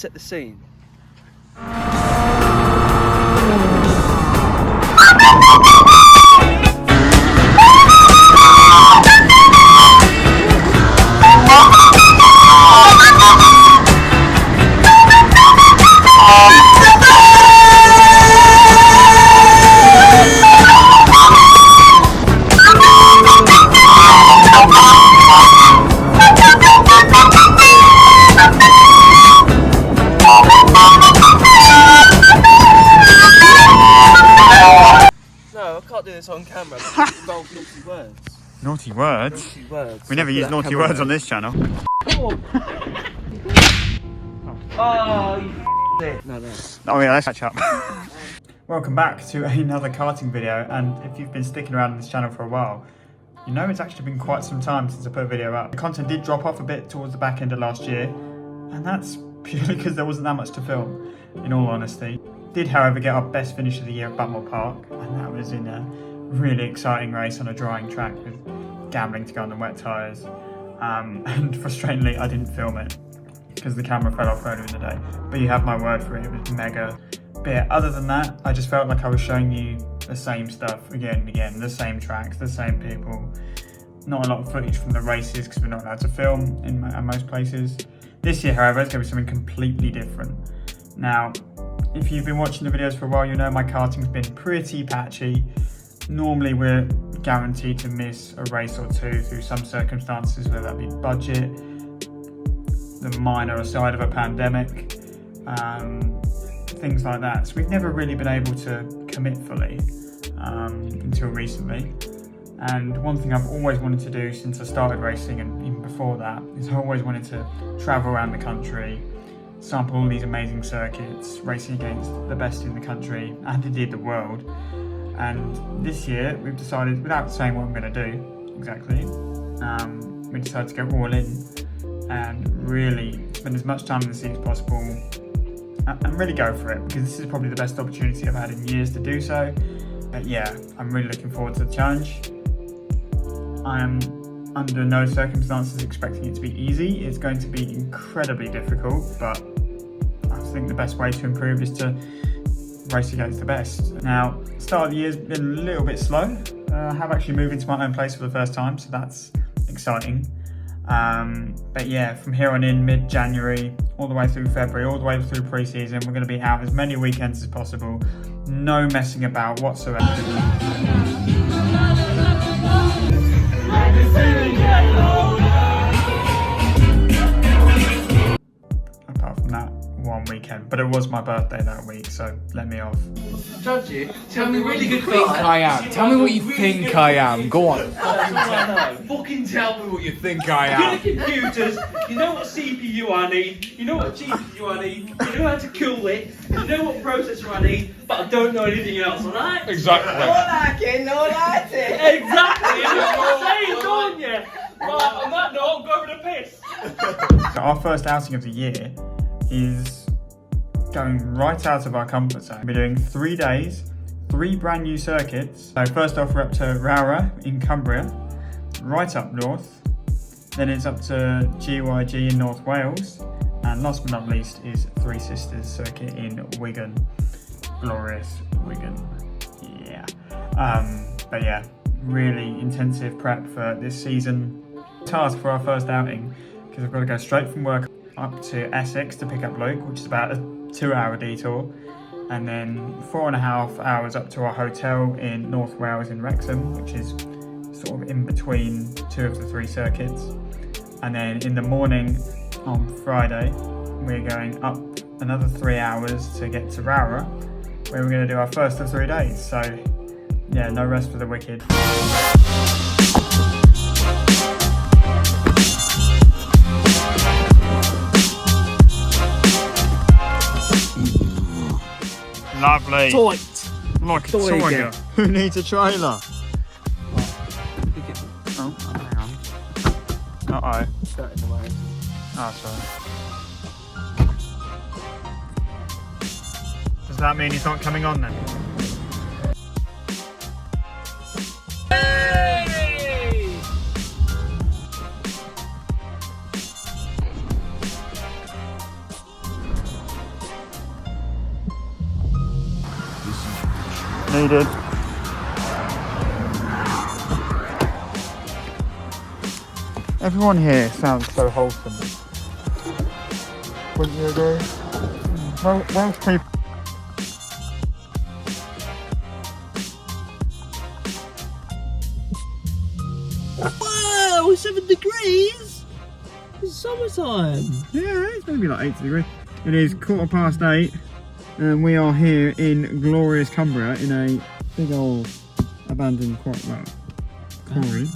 set the scene. No, I can't do this on camera. Involve naughty words. Naughty words? Naughty words. We never use naughty words on this channel. Oh, you no. Oh yeah, let's catch up. Welcome back to another karting video, and if you've been sticking around on this channel for a while, you know it's actually been quite some time since I put a video up. The content did drop off a bit towards the back end of last year, and that's purely because there wasn't that much to film, in all honesty. Did, however, get our best finish of the year at Butmore Park, and that was in a really exciting race on a drying track with gambling to go on the wet tyres. And frustratingly, I didn't film it because the camera fell off earlier in the day. But you have my word for it, it was mega. But yeah, other than that, I just felt like I was showing you the same stuff again and again, the same tracks, the same people. Not a lot of footage from the races because we're not allowed to film in most places. This year, however, it's going to be something completely different. Now, if you've been watching the videos for a while, you know my karting's been pretty patchy. Normally we're guaranteed to miss a race or two through some circumstances, whether that be budget, the minor side of a pandemic, things like that. So we've never really been able to commit fully until recently. And one thing I've always wanted to do since I started racing, and even before that, is I always wanted to travel around the country, sample all these amazing circuits, racing against the best in the country and indeed the world. And this year we've decided, without saying what I'm going to do exactly, we decided to go all in and really spend as much time in the seat as possible and really go for it, because this is probably the best opportunity I've had in years to do so. But yeah, I'm really looking forward to the challenge. I am under no circumstances expecting it to be easy. It's going to be incredibly difficult, but I think the best way to improve is to race against the best. Now, start of the year's been a little bit slow. I have actually moved into my own place for the first time, so that's exciting. But yeah, from here on in, mid-January, all the way through February, all the way through pre-season, we're going to be out as many weekends as possible. No messing about whatsoever. Apart from that one weekend, but it was my birthday that week, so let me off. Judge you? Tell me what you think I am. Tell me what you think I am. Go on. Fucking tell me what you think I am. You know computers, you know what CPU I need, you know what GPU I need, you know how to cool it, you know what processor I need, but I don't know anything else, alright? Exactly. No liking. Exactly, that's what I'm saying, don't you? Right, on that note, go for the piss. So our first outing of the year is going right out of our comfort zone. We're doing 3 days, 3 brand new circuits. So first off, we're up to Raura in Cumbria, right up north. Then it's up to GYG in North Wales. And last but not least is Three Sisters circuit in Wigan. Glorious Wigan, yeah. But yeah, really intensive prep for this season. Task for our first outing, because I've got to go straight from work up to Essex to pick up Luke, which is about a 2-hour detour, and then 4.5 hours up to our hotel in North Wales in Wrexham, which is sort of in between 2 of the 3 circuits. And then in the morning on Friday, we're going up another 3 hours to get to Raura, where we're going to do our first of 3 days. So yeah, no rest for the wicked. Lovely. Tight. Like a Toy tiger. again. Who needs a trailer? Oh, hang on. Uh-oh. That in the way. Oh, sorry. Does that mean he's not coming on then? needed. Everyone here sounds so wholesome. Wouldn't you agree? Well, Welsh people. Wow, 7 degrees? It's summertime. Yeah, it's maybe like 80 degrees. It is 8:15 and we are here in glorious Cumbria in a big old abandoned quarry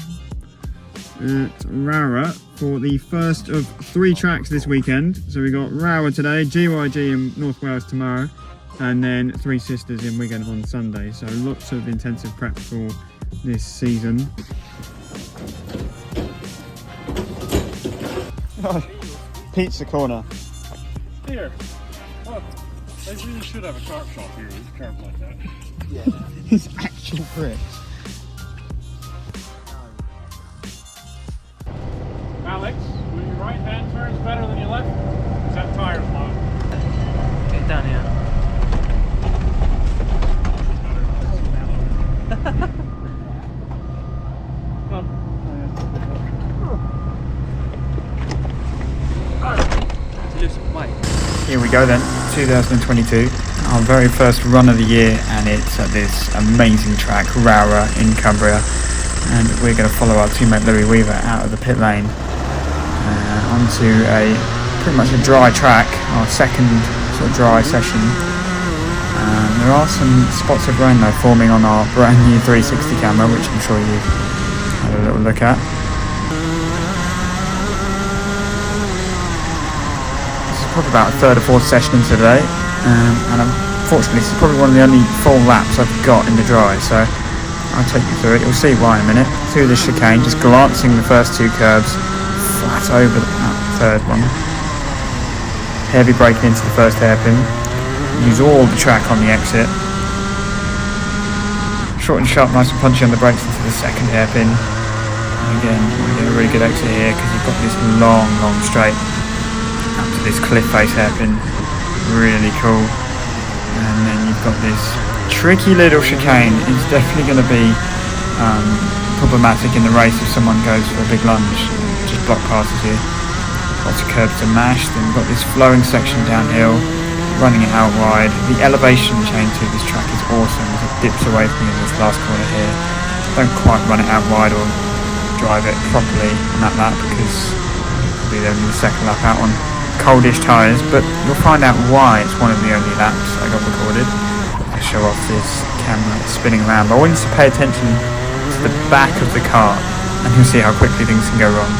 at Raura for the first of 3 tracks this weekend. So we got Raura today, GYG in North Wales tomorrow, and then Three Sisters in Wigan on Sunday. So lots of intensive prep for this season. Pizza corner. Here. Look, they really should have a carp shop here with a carp like that. Yeah. It's actual bricks. Alex, will your right hand turns better than your left? Is that tire's low? Get down here. Come on. To lose some weight. Here we go then, 2022, our very first run of the year, and it's at this amazing track, Raura in Cumbria, and we're going to follow our teammate Louis Weaver out of the pit lane onto a pretty much a dry track, our second sort of dry session. There are some spots of rain though forming on our brand new 360 camera, which I'm sure you've had a little look at. Probably about a third or fourth session into today, and unfortunately this is probably one of the only full laps I've got in the dry, so I'll take you through it. You'll see why in a minute. Through the chicane, just glancing the first 2 curbs, flat over that third one. Heavy braking into the first hairpin. Use all the track on the exit. Short and sharp, nice and punchy on the brakes into the second hairpin. And again, we get a really good exit here because you've got this long straight up to this cliff face hairpin, really cool. And then you've got this tricky little chicane. It's definitely going to be problematic in the race if someone goes for a big lunge. Just block passes here. Lots of curbs to mash. Then we've got this flowing section downhill, running it out wide. The elevation change to this track is awesome as it dips away from you in this last corner here. Don't quite run it out wide or drive it properly on that lap because it'll be only the second lap out on coldish tyres, but you'll find out why it's one of the only laps I got recorded. I show off this camera spinning around, but I want you to pay attention to the back of the car and you'll see how quickly things can go wrong.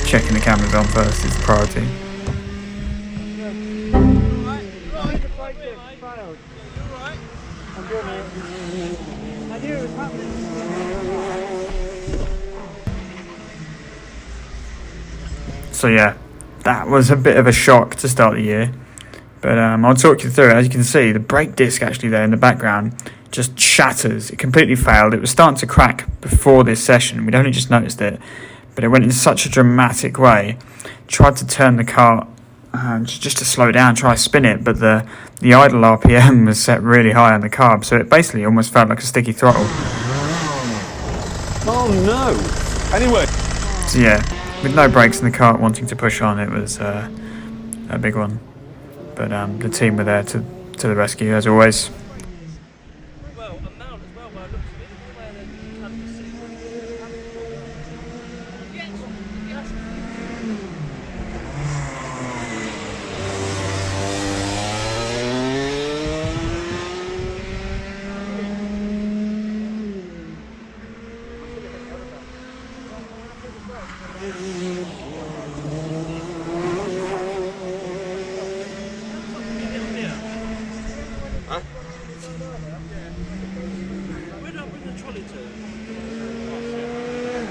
Checking the cameras on first is the priority. So yeah, that was a bit of a shock to start the year, but I'll talk you through it. As you can see, the brake disc actually there in the background just shatters. It completely failed. It was starting to crack before this session. We'd only just noticed it, but it went in such a dramatic way. Tried to turn the car just to slow down, try to spin it, but the idle RPM was set really high on the carb, so it basically almost felt like a sticky throttle. Oh no! Anyway. So yeah, with no brakes in the car wanting to push on, it was a big one. But the team were there to the rescue as always. Well, a mount as well, by the looks of it, where they can see.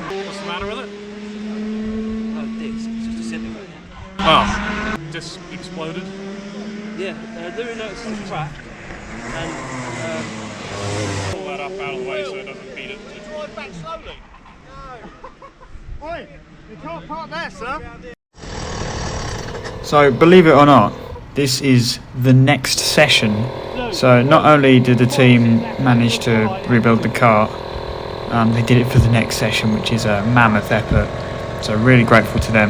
What's the matter with it? Oh, disc. It's just disintegrating. Oh, just exploded. Yeah, Louis noticed the crack and Pull that up out of the way so it doesn't beat it. drive back slowly. No. Oi, you can't park there, sir. So, believe it or not, this is the next session. So, not only did the team manage to rebuild the car, they did it for the next session, which is a mammoth effort. So, really grateful to them.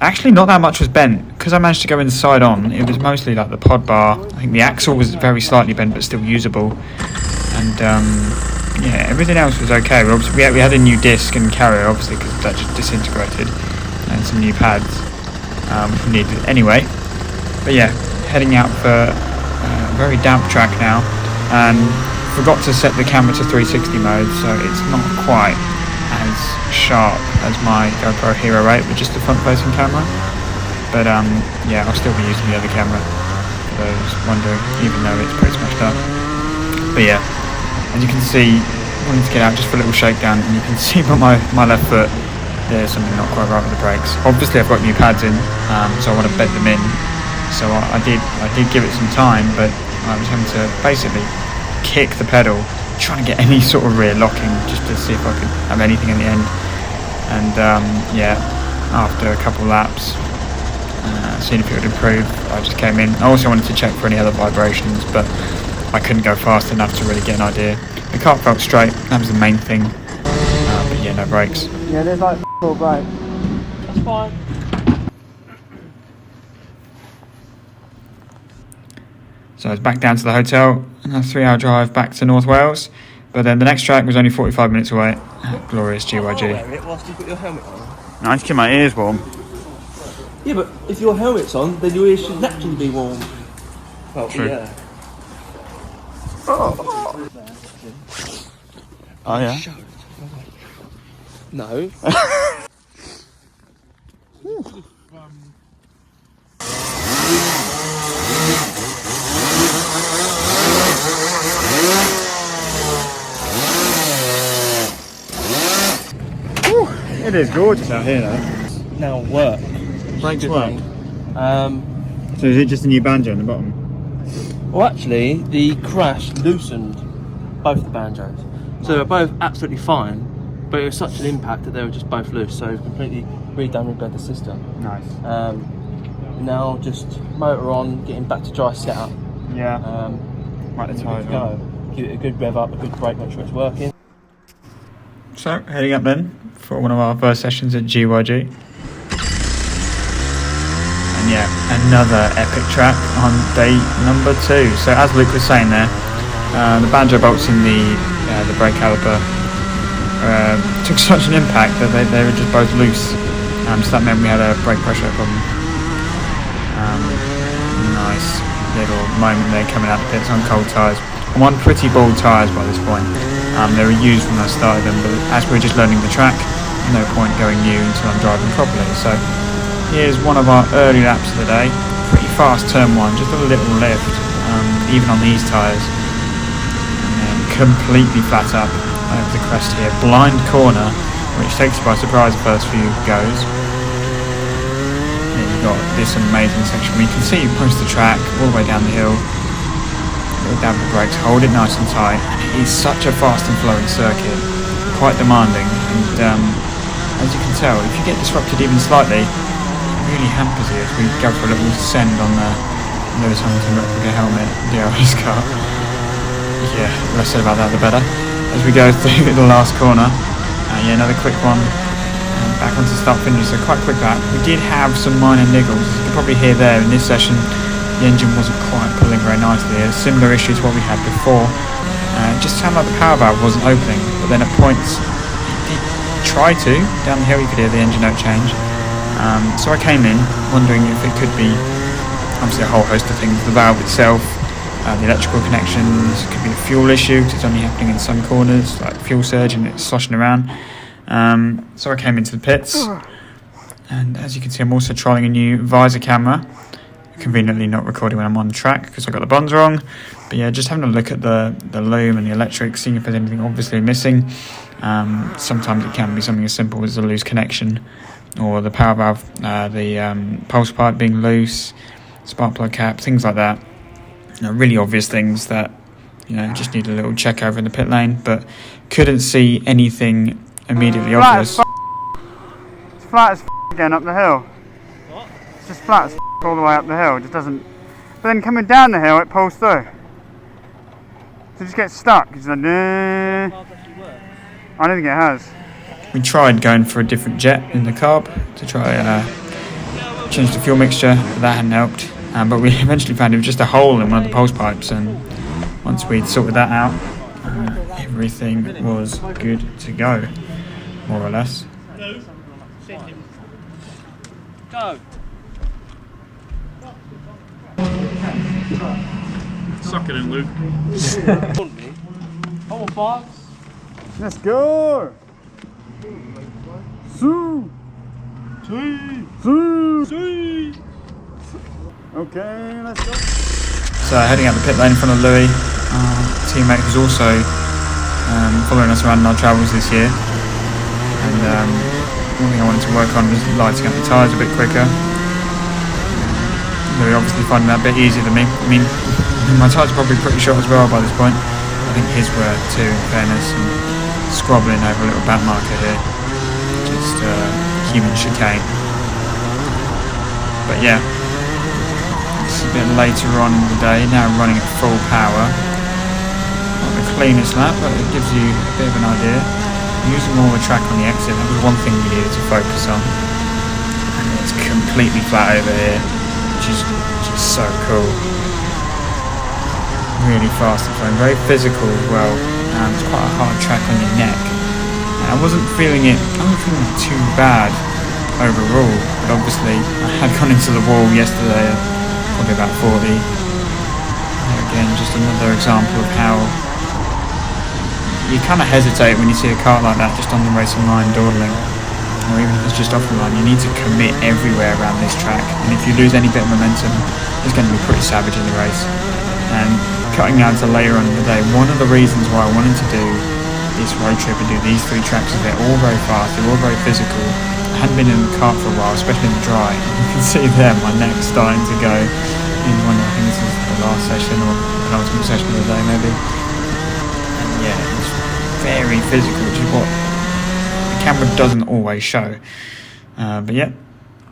Actually, not that much was bent. Because I managed to go inside on, it was mostly like the pod bar. I think the axle was very slightly bent, but still usable. And, yeah, everything else was okay. We had a new disc and carrier, obviously, because that just disintegrated. And some new pads, which we needed anyway. But yeah, heading out for a very damp track now. And forgot to set the camera to 360 mode, so it's not quite as sharp as my GoPro Hero 8 with just the front-facing camera. But yeah, I'll still be using the other camera for those wondering, even though it's pretty smashed up. But yeah, as you can see, I wanted to get out just for a little shakedown, and you can see by my left foot there's something not quite right with the brakes. Obviously I've got new pads in, so I want to bed them in. So I did give it some time, but I was having to basically kick the pedal, trying to get any sort of rear locking, just to see if I could have anything in the end. And yeah, after a couple of laps, seeing if it would improve, I just came in. I also wanted to check for any other vibrations, but I couldn't go fast enough to really get an idea. The car felt straight, that was the main thing. But yeah, no brakes. Yeah, there's like full brakes. That's fine. So it's back down to the hotel, and a 3-hour drive back to North Wales. But then the next track was only 45 minutes away. Glorious GYG. Wear it whilst you put your helmet on. I need to keep my ears warm. Yeah, but if your helmet's on, then your ears should naturally be warm. Well, True. yeah. Oh yeah? No. It is gorgeous out here though. Now work. Brakes Good work. thing. So is it just a new banjo on the bottom? Well, actually, the crash loosened both the banjos, so they were both absolutely fine. But it was such an impact that they were just both loose. So completely rebuilt the system. Nice. Now just motor on, getting back to dry setup. Yeah. Right, the good tyres to go. Give it a good rev up, a good brake, make sure it's working. So heading up then for one of our first sessions at GYG. And yeah, another epic track on day number 2. So as Luke was saying there, the banjo bolts in the brake caliper took such an impact that they were just both loose. So that meant we had a brake pressure problem. Nice little moment there coming out the pits on cold tyres. I'm on pretty bald tyres by this point. They were used when I started them, but as we were just learning the track, no point going new until I'm driving properly. So here's one of our early laps of the day. Pretty fast turn 1, just a little lift, even on these tyres. And then completely flat up over the crest here. Blind corner, which takes you by surprise the first few goes. Then you've got this amazing section where you can see most of the track all the way down the hill. Down the brakes, hold it nice and tight. It is such a fast and flowing circuit, quite demanding, and as you can tell, if you get disrupted even slightly, it really hampers you. As we go for a little descend on the Lewis Hamilton replica helmet DRS car. Yeah, the less said about that the better. As we go through the last corner, yeah, another quick one, and back onto start finish, so quite quick back. We did have some minor niggles, as you can probably hear there in this session. The engine wasn't quite pulling very nicely. A similar issue to what we had before. It just sounded like the power valve wasn't opening, but then at points it did try to. Down the hill you could hear the engine note change. So I came in wondering if it could be obviously a whole host of things. The valve itself, the electrical connections, it could be a fuel issue because it's only happening in some corners, like fuel surge, and it's sloshing around. So I came into the pits, and as you can see I'm also trialling a new visor camera. Conveniently not recording when I'm on the track because I got the bonds wrong, but yeah, just having a look at the loom and the electric, seeing if there's anything obviously missing. Sometimes it can be something as simple as a loose connection, or the power valve, the pulse pipe being loose, spark plug cap, things like that. Really obvious things that just need a little check over in the pit lane, but couldn't see anything immediately Flat obvious. as it's flat as again up the hill. What? It's just flat as all the way up the hill. It just doesn't. But then coming down the hill, it pulls through. So it just gets stuck. It's like, I don't think it has. We tried going for a different jet in the carb to try change the fuel mixture, but that hadn't helped. But we eventually found it was just a hole in one of the pulse pipes, and once we'd sorted that out, everything was good to go, more or less. Go. Suck it in, Luke. Come on, Fox. Let's go! Sue! Sue! Okay, let's go. So heading out the pit lane in front of Louis, our teammate who's also following us around in our travels this year. And one thing I wanted to work on was lighting up the tyres a bit quicker. Louis obviously finding that a bit easier than me. I mean, my tyres are probably pretty short as well by this point. I think his were too, in fairness, and squabbling over a little back marker here. Just human chicane. But yeah, it's a bit later on in the day, now running at full power. Not the cleanest lap, but it gives you a bit of an idea. Using all the track on the exit, that was one thing we needed to focus on. And it's completely flat over here, which is just so cool. Really fast and flowing, very physical as well. It's quite a hard track on your neck. And I wasn't feeling it too bad overall, but obviously I had gone into the wall yesterday at probably about 40. And again, just another example of how you kind of hesitate when you see a kart like that just on the racing line dawdling, or even if it's just off the line. You need to commit everywhere around this track, and if you lose any bit of momentum, it's going to be pretty savage in the race. And cutting down to later on in the day, one of the reasons why I wanted to do this road trip and do these 3 tracks is they're all very fast, they're all very physical. I hadn't been in the kart for a while, especially in the dry. You can see there my neck's starting to go in one. I think this is the last session or the penultimate session of the day maybe. And yeah, it's very physical, which is what the camera doesn't always show. But yeah,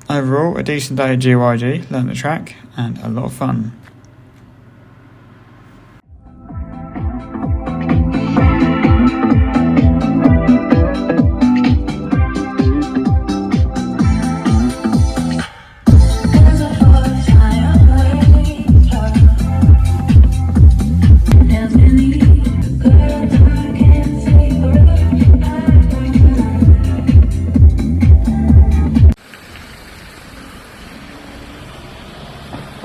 overall a decent day at GYG, learnt the track and a lot of fun.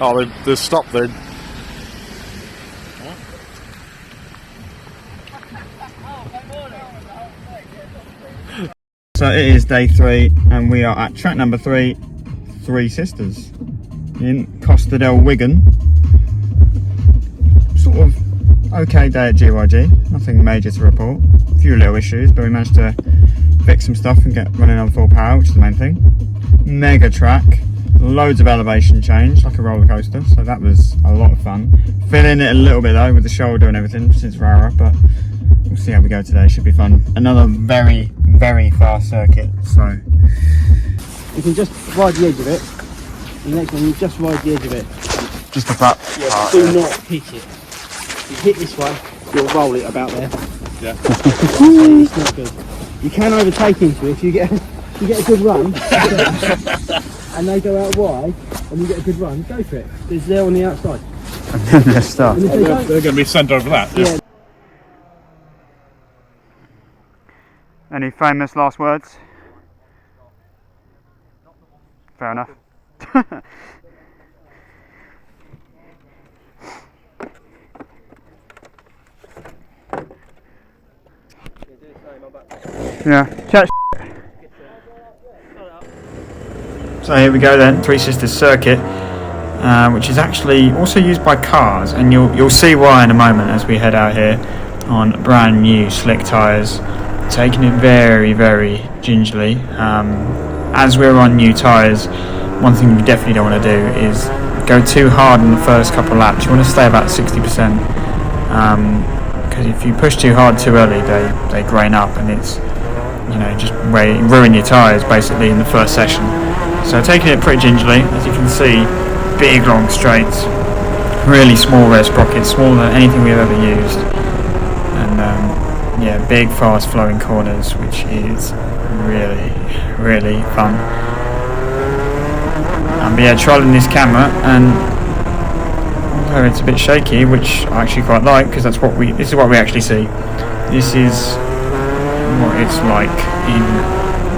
Oh, they stopped there. So it is day 3 and we are at track number 3, Three Sisters in Costa del Wigan. Sort of okay day at GYG, nothing major to report. A few little issues, but we managed to fix some stuff and get running on full power, which is the main thing. Mega track, loads of elevation change, like a roller coaster, so that was a lot of fun. Feeling it a little bit though with the shoulder and everything since Raura, but we'll see how we go today, should be fun. Another very, very fast circuit, so You can just ride the edge of it. The next one, you just ride the edge of it. just the front Yeah, part. do not hit it. You hit this way, you'll roll it about there. Yeah. It's not good. You can overtake into it if you get a good run and they go out wide and you get a good run, go for it. It's there on the outside. Let's start. And if they don't, They're going to be sent over that. yeah, Any famous last words? Fair enough. Yeah, chat. So here we go then, Three Sisters Circuit, which is actually also used by cars, and you'll see why in a moment as we head out here on brand new slick tyres, taking it very, very gingerly. As we're on new tyres, one thing you definitely don't want to do is go too hard in the first couple of laps. You want to stay about 60%, because if you push too hard too early, they grain up, and it's just where you ruin your tyres basically in the first session. So taking it pretty gingerly, as you can see, big long straights, really small rear sprockets, smaller than anything we've ever used, and big fast flowing corners, which is really fun. But yeah, trialing this camera, and although it's a bit shaky, which I actually quite like, because this is what we actually see. This is what it's like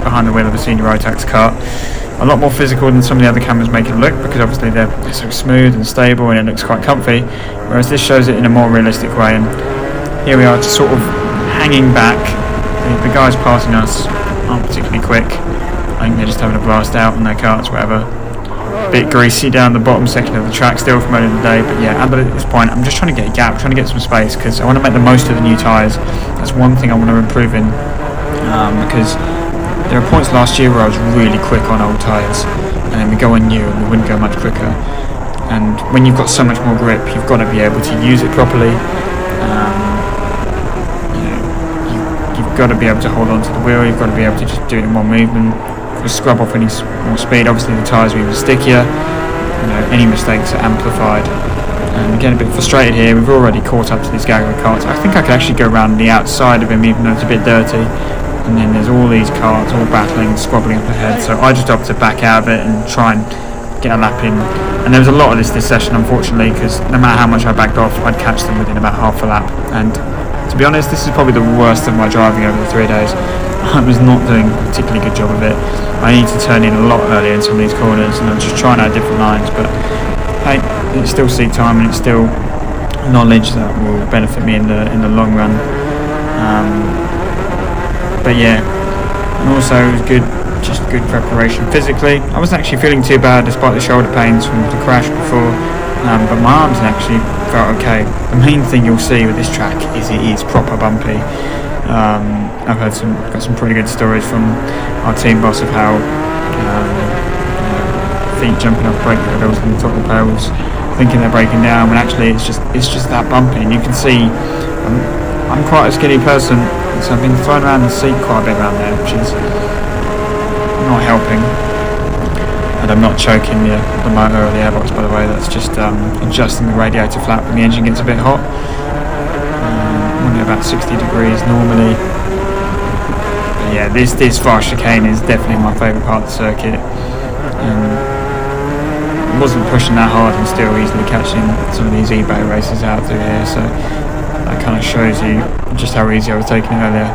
behind the wheel of a senior Rotax car. A lot more physical than some of the other cameras make it look, because obviously they're so smooth and stable and it looks quite comfy, whereas this shows it in a more realistic way. And here we are, just sort of hanging back. The guys passing us aren't particularly quick. I think they're just having a blast out on their karts, whatever. Bit greasy down the bottom section of the track still from earlier in the day, but yeah, at this point I'm just trying to get a gap, trying to get some space, because I want to make the most of the new tyres. That's one thing I want to improve in, because there are points last year where I was really quick on old tyres, and then we go on new and we wouldn't go much quicker. And when you've got so much more grip, you've got to be able to use it properly. You've got to be able to hold on to the wheel, you've got to be able to just do it in one movement, just scrub off any more speed. Obviously the tyres are even stickier, any mistakes are amplified. And getting a bit frustrated here. We've already caught up to these Gaggle carts. I think I could actually go around the outside of him, even though it's a bit dirty. And then there's all these carts all battling, squabbling up ahead, so I just opted to back out of it and try and get a lap in. And there was a lot of this session, unfortunately, because no matter how much I backed off, I'd catch them within about half a lap. And to be honest, this is probably the worst of my driving over the 3 days. I was not doing a particularly good job of it. I need to turn in a lot earlier in some of these corners, and I'm just trying out different lines, but hey, it's still seat time and it's still knowledge that will benefit me in the long run. But yeah, and also it was just good preparation physically. I wasn't actually feeling too bad despite the shoulder pains from the crash before, but my arms actually felt okay. The main thing you'll see with this track is it is proper bumpy. I've got some pretty good stories from our team boss of how feet jumping off brake pedals and throttle pedals, thinking they're breaking down, when actually it's just that bumpy. And you can see I'm quite a skinny person, so I've been thrown around the seat quite a bit around there, which is not helping. And I'm not choking the motor or the airbox, by the way. That's just adjusting the radiator flap when the engine gets a bit hot. Only about 60 degrees normally. But yeah, this fast chicane is definitely my favourite part of the circuit. I wasn't pushing that hard and still easily catching some of these eBay races out through here, so that kind of shows you just how easy I was taking it earlier.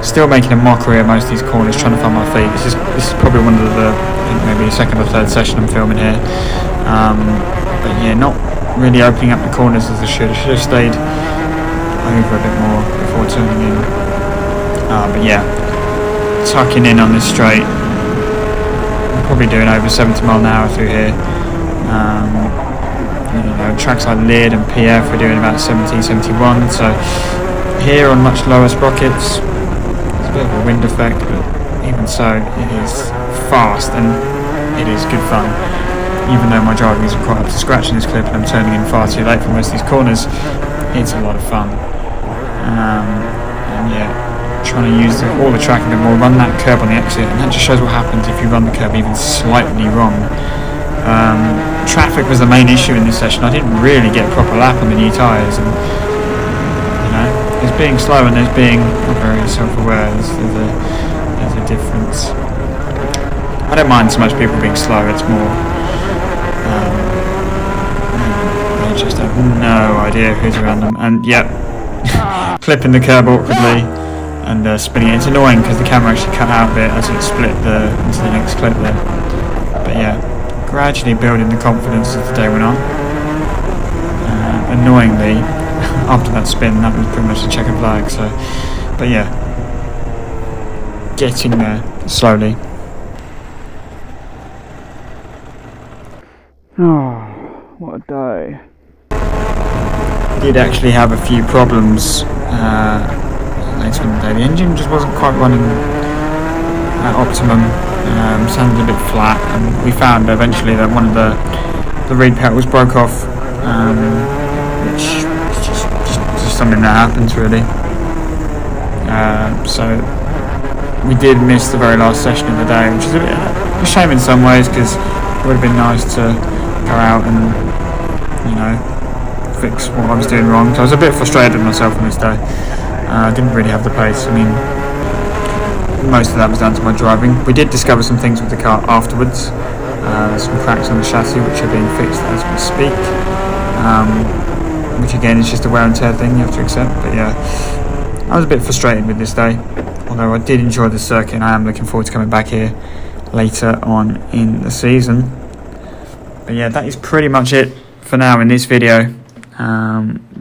Still making a mockery of most of these corners, trying to find my feet. This is probably one of the, I think maybe a second or third session I'm filming here. But yeah, not really opening up the corners as I should. I should have stayed over a bit more before turning in. But yeah, tucking in on this straight. I'm probably doing over 70 mile an hour through here. Tracks like Leard and PF we're doing about 70, 71. So here on much lower sprockets, there's a bit of a wind effect, but even so, it is fast and it is good fun. Even though my driving isn't quite up to scratch in this clip and I'm turning in far too late for most of these corners, it's a lot of fun. And yeah, trying to use all the track a bit more, run that curb on the exit, and that just shows what happens if you run the curb even slightly wrong. Traffic was the main issue in this session. I didn't really get a proper lap on the new tyres, and there's being slow and there's being not very self-aware. There's a difference. I don't mind so much people being slow, it's more they just have no idea who's around them. And yep, clipping the curb awkwardly and spinning it. It's annoying because the camera actually cut out a bit as it split into the next clip there. But yeah, gradually building the confidence as the day went on. Annoyingly, after that spin, that was pretty much a checkered flag. So, but yeah, getting there slowly. Oh, what a day. Did actually have a few problems later in the day. The engine just wasn't quite running at optimum, sounded a bit flat, and we found eventually that one of the reed pedals broke off, which is just something that happens really. So we did miss the very last session of the day, which is a bit a shame in some ways, because it would have been nice to go out and, you know, fix what I was doing wrong. So I was a bit frustrated with myself on this day. I didn't really have the pace. I mean, most of that was down to my driving. We did discover some things with the car afterwards. Some cracks on the chassis which are being fixed as we speak. Which again is just a wear and tear thing you have to accept. But yeah, I was a bit frustrated with this day. Although I did enjoy the circuit and I am looking forward to coming back here later on in the season. But yeah, that is pretty much it for now in this video.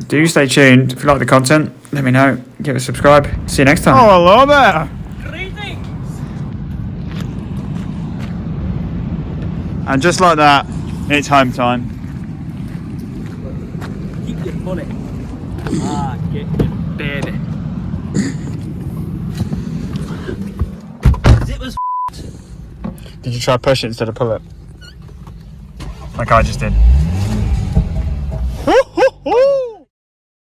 Do stay tuned. If you like the content, let me know. Give it a subscribe. See you next time. Oh, hello there. And just like that, it's home time. Keep your bullet. Ah, get your baby. It was. Did you try push it instead of pull it? Like I just did.